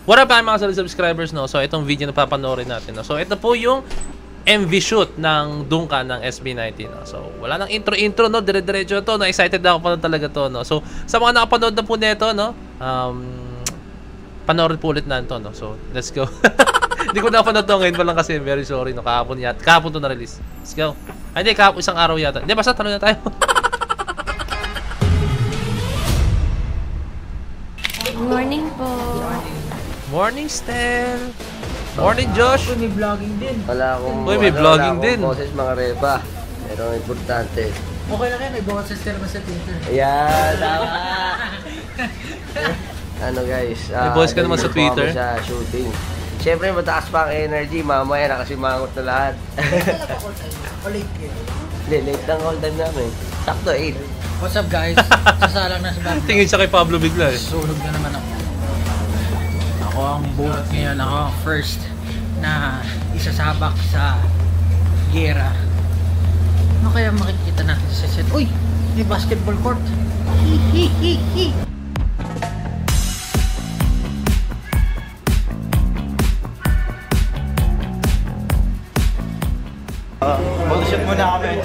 What up mga solid subscribers, no? So itong video na papanoorin natin, no? So ito po yung MV shoot ng Duncan ng SB19, no? So wala nang intro, no? Dire-diretso to, no? Excited na ako pa talaga to, no? So sa mga nakapanood na po nito, no? Panoorin po ulit na ito, no? So let's go. Hindi ko napanood to ngayon pa lang kasi, very sorry, no? Kahapon to na-release. Let's go. Ay, hindi, kahapon, isang araw yata. Hindi, basta tanong na tayo. Good morning po. Morning, Stel. Morning, Josh. May vlogging din. Wala akong, Uy, may vlogging din. boses mga reba. Pero importante. Okay lang yan, may boses ka naman sa Twitter. Ayan, tama. Ano guys, May boses ka naman sa Twitter. Sa shooting. Siyempre mataas pa ang energy, mamaya nakasimangot na lahat. O late yun? Hindi, late lang all time namin. Sakto 8. What's up guys? Sasalang na sa bago. Tingin siya kay Pablo bigla, eh. Sunog na naman ako. Ako ang buhat ngayon. Ako ang first na isasabak sa gera. Ano kaya makikita natin sa set? Uy! May basketball court! Hihihihi! Mag-shoot muna kami.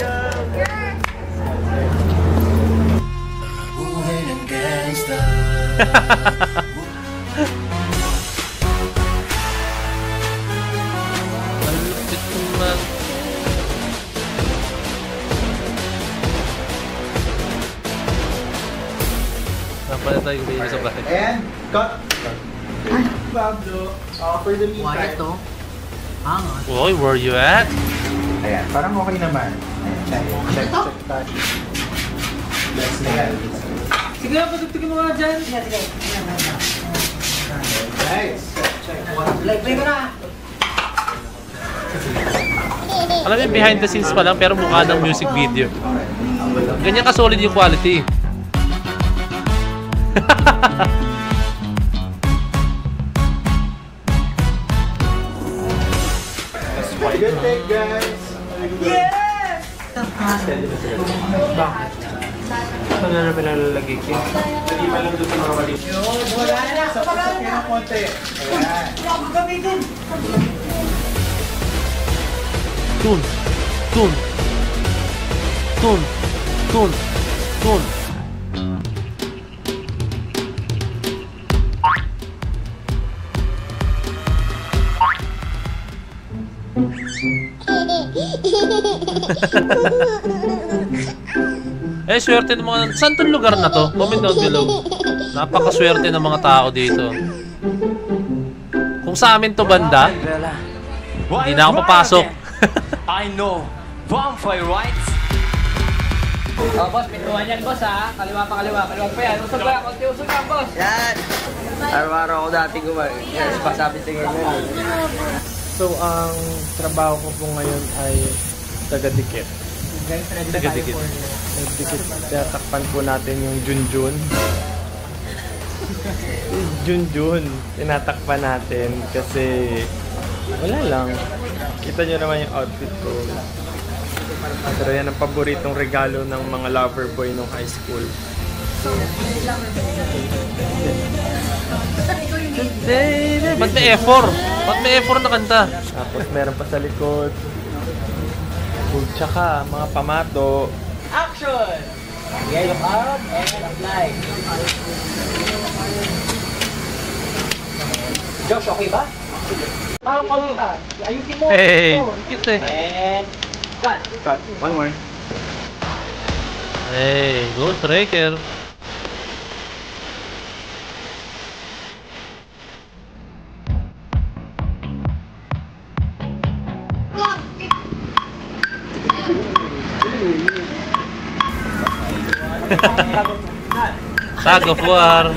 Malupit naman. Napala tayo kung sa bahay. And cut. Pablo, for the meantime. Quiet to. Angat. Uy, where you at? Ayan, parang okay naman. Check tayo. Let's ayan. Sige, patugtugin mo nga dyan. Nice. Check. Play ko na. Alam mo, behind the scenes pa lang pero mukha ng music video. Ganyan ka-solid yung quality. Good take, guys. Yes! Bakit? Saan na namin nalalagay ko? Hindi pa lang doon sa mga mali. Wala na! Sapasok kayo ng konti. Ayan. Ako gamitin! Tun! Tun! Tun! Tun! Tun! Eh, swerte ng mga... Saan tong lugar na to? Comment down below. Napakaswerte ng mga tao dito. Kung sa amin to banda, hindi na ako papasok. I know. Vampire rights. Oh, boss, pintuan yan, boss, ha? Kaliwa pa, kaliwa pa yan. Usog lang, konti usog lang, boss. Yan! Araw-araw ako dati gumawa. Yes, pasabi tingin mo. So, ang trabaho ko po ngayon ay taga-dikit. Taga-dikit. Nagdikit, tatakpan po natin yung Junjun. Junjun, tinatakpan natin kasi wala lang. Kita nyo naman yung outfit ko. Pero yan ang paboritong regalo ng mga lover boy nung high school. Ba't may effort? Ba't may effort na kanta? Tapos meron pa sa likod. Tsaka mga pamato. Action! Yeah, look up and apply. Josh, okay ba? Parang ka. Ayusin mo. Hey, cute eh. And cut. Cut. One more. Hey, Ghost Raker. Tag of War.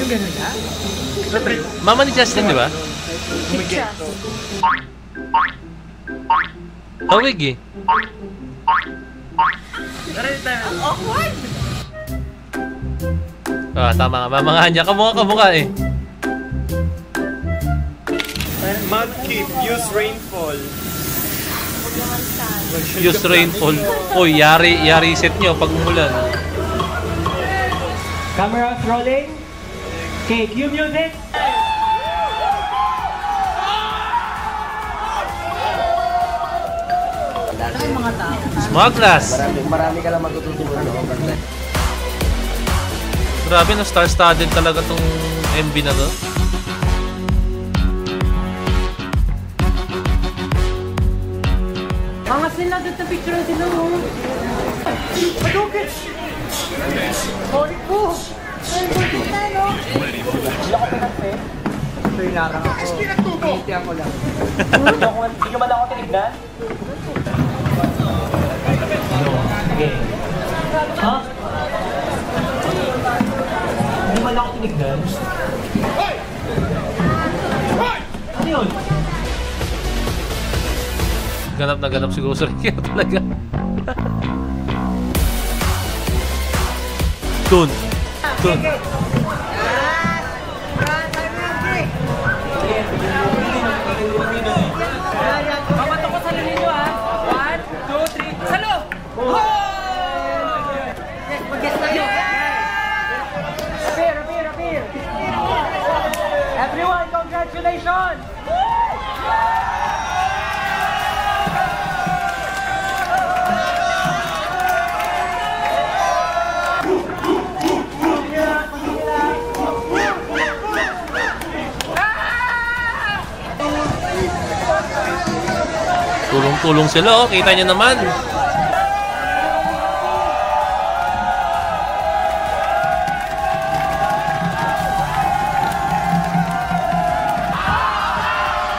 Ganun na? Mama ni Justin, di ba? Hawig eh. Ah, tama nga. Mamanga niya. Kamukha eh. Mudkip, use rainfall. Huwag naman sana. Use rainfall. Uy, yari set nyo pag umulan. Cameras rolling. Okay, cue music. Smugglers! Marami ka lang matututunan. Grabe, no, star-studded talaga tong MV na to. Angas nila doon na picture sila mo. Madukit! Sorry po! Ay, buti na, no? Hindi ako pinagpe. Ito yung larang ako. Hindi ako lang. Hindi ka man ako tinignan? Okay. Ha? Hindi man ako tinignan? Ano yun? Ganap na ganap siguro sa Ricky talaga. Dun. Dun. Papatok ko sa ninyo, ha? 1, 2, 3, salo! Mag-guess na yun! Appear! Everyone, congratulations! Tulong-tulong sila, oh. Kita nyo naman.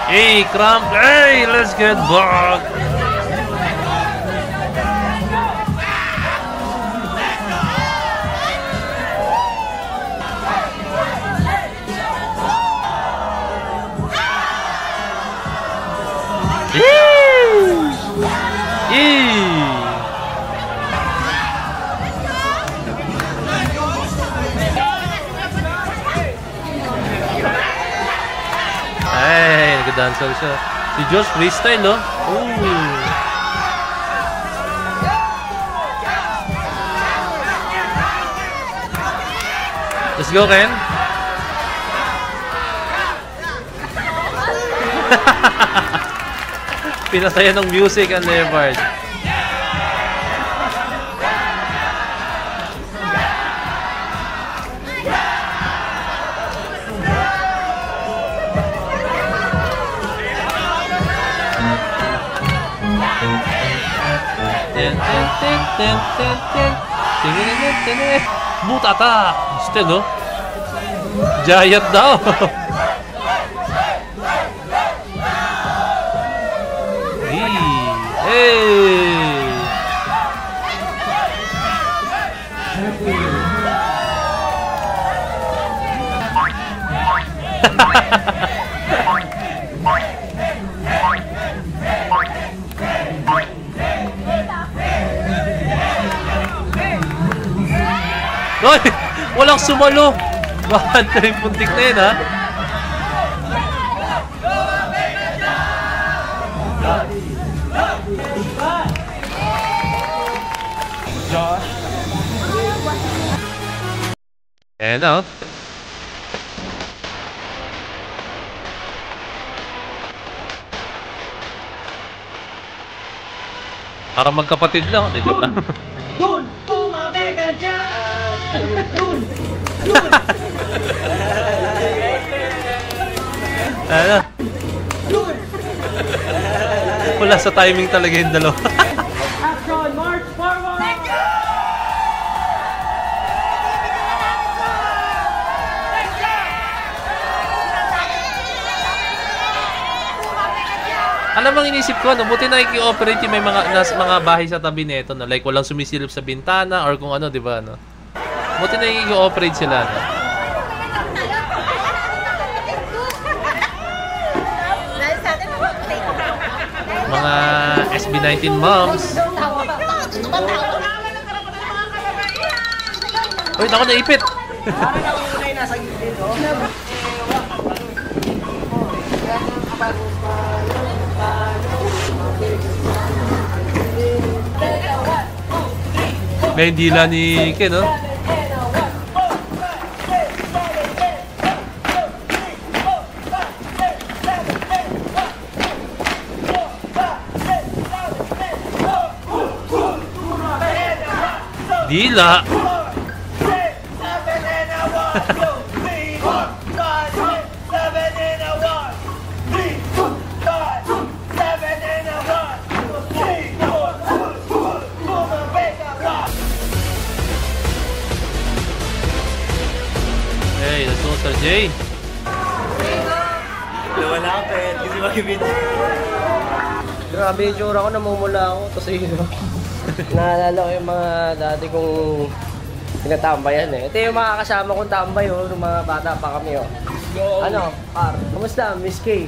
Hey, Cramp! Hey, let's get back! Ay, nag-dancer siya. Si Josh freestyle, oh. Ooh. Let's go, Ken. Pinasaya ng music ang Leopard. Butata! Still, no? Giant daw! Hey! Hoy! Walang sumalo! Bakit na yung puntik na yun, ha? And out. Para magkapatid lang, dito lang. Dun! Tumabi ka dyan! Dun! Ano? Wala sa timing talaga yung dalawa. Action! March forward! Alam mo, inisip ko, no, buti na i-operate yung may mga bahay sa tabi nito, no? Like, walang sumisilip sa bintana or kung ano, di ba, no? Buti na i-operate sila, no? Mga SB19 moms. Uy, ako naipit! May dila ni Ken, no? Dila. Hey, let's go, Sir Jay. Wala ka, Pet. Kasi makibit. Grabe yung tsura ko, namumula ako. Tapos yun, naalala ko yung mga dati kong tinatambayan eh. Ito yung mga kasama kong tambay oh, nung mga bata pa kami oh. Ano, Par, kamusta, Miss K?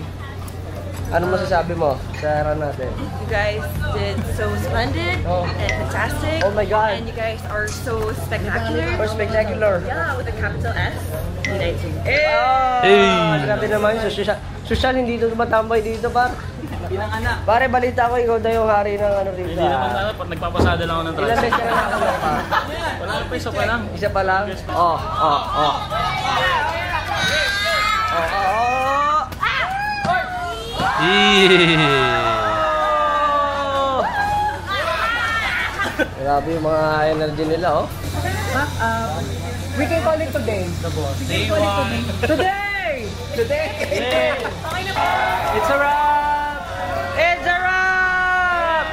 Ano masasabi mo sa run natin? You guys did so splendid Oh. and fantastic. Oh my God. And you guys are so spectacular. For spectacular. Yeah, with a capital S. United. Hey! Grabe naman, social hindi dito tumatambay dito, Par. Pinanganak. Pare, balita ko, ikaw daw yung hari ng ano dito. Hindi naman sana, pag nagpapasada lang ako ng Ilan beses ka na nakakalap, pa? Wala pa, isa pa lang. Isa pa lang? Oh. Grabe yung mga energy nila, oh. We can call it today. Day one. Today! It's a wrap! It's a wrap!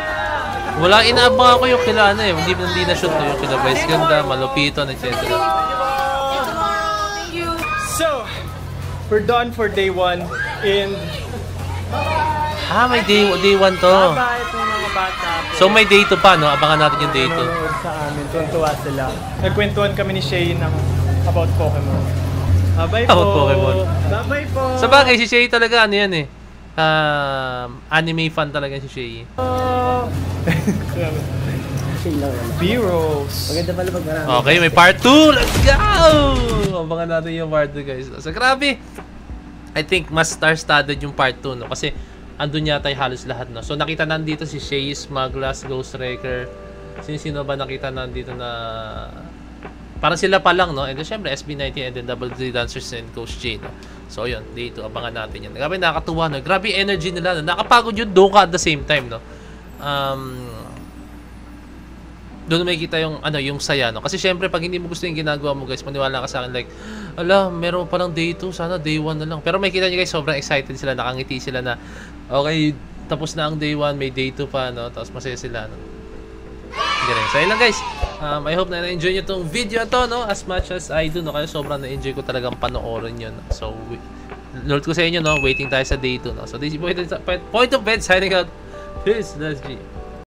Wala, inaabang ako yung kila ano eh. Hindi na shoot yung kila Vice Ganda, Malupiton, etc. So, we're done for day 1 and May day 1 to. bye itong mga bata. So may day 2 pa, no? Abangan natin yung day 2. Nanonood sa amin, tuwan-tuwa sila. Nagkwentuhan kami ni Shay ng about Pokemon. Bye po. About Pokemon. Bye po. Sa bagay, si Shay talaga, ano yan eh. Anime fan talaga si Shay. B-rolls. Maganda pala pag marami. Okay, may part 2! Let's go! Abangan natin yung part 2, guys. So, grabe! I think mas star-studded yung part 2, no? Kasi andun yata yung halos lahat, no? So, nakita nandito si Shay, Smugglas, Ghost Wrecker. Sino ba nakita nandito na... Parang sila pa lang, no? And then, syempre, SB19 and then Double D Dancers and Coach J, no? So, yun. Dito, abangan natin yun. Grabe, nakakatuwa, no? Grabe energy nila, no? Nakapagod yun, doon ka at the same time, no? Doon may kita yung ano, yung saya, no? Kasi syempre pag hindi mo gusto yung ginagawa mo, guys, maniwala ka sa akin like, ala, meron pa lang day 2, sana day 1 na lang. Pero may kita niyo guys, sobrang excited sila, nakangiti sila na okay, tapos na ang day 1, may day 2 pa, no? Tapos masaya sila, no? Ganun. So, yun lang guys. I hope na na-enjoy nyo tong video to, no? As much as I do, no? Kaya sobrang na-enjoy ko talagang panoorin yun. So, Lord ko sa inyo, no? Waiting tayo sa day 2, no? So, this is Point of Bed signing out. Peace, let's G.